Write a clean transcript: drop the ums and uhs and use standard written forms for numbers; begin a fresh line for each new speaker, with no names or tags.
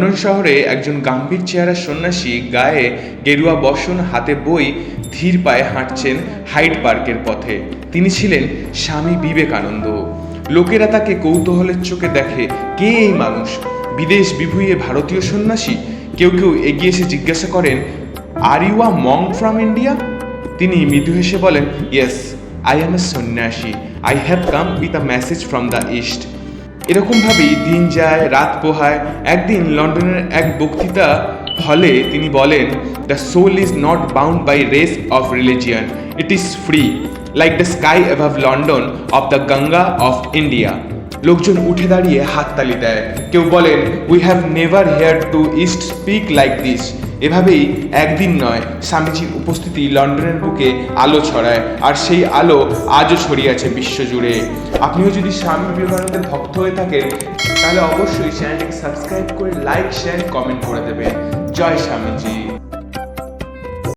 London শহরে একজন গম্ভীর চেহারা সন্ন্যাসী, গায়ে গেরুয়া বসন, হাতে বই, ধীর পায়ে হাঁটছেন হাইড পার্কের পথে। তিনি ছিলেন স্বামী বিবেকানন্দ। লোকেরা তাকে কৌতূহলের চোখে দেখে, কে এই মানুষ? বিদেশ বিভূঁইয়ে ভারতীয় সন্ন্যাসী? কেউ কেউ এগিয়ে এসে জিজ্ঞাসা করেন, are you a monk from India? তিনি মৃদু হেসে বলেন, yes, I am a sannyasi, I have come with a message from the east. এরকমভাবেই দিন যায়, রাত পোহায়। একদিন লন্ডনের এক বক্তৃতা হলে তিনি বলেন, the soul is not bound by race of religion, it is free like the sky above London of the Ganga of India. লোকজন উঠে দাঁড়িয়ে হাততালি দেয়। কেউ বলেন, we have never hear to east speak like this. এভাবেই একদিন নয়, স্বামীজির উপস্থিতি লন্ডনের বুকে আলো ছড়ায়, আর সেই আলো আজও ছড়িয়ে আছে বিশ্বজুড়ে। আপনিও যদি স্বামী বিবেকানন্দের ভক্ত হয়ে থাকেন, তাহলে অবশ্যই চ্যানেলটিকে সাবস্ক্রাইব করে লাইক, শেয়ার, কমেন্ট করে দেবেন। জয় স্বামীজি।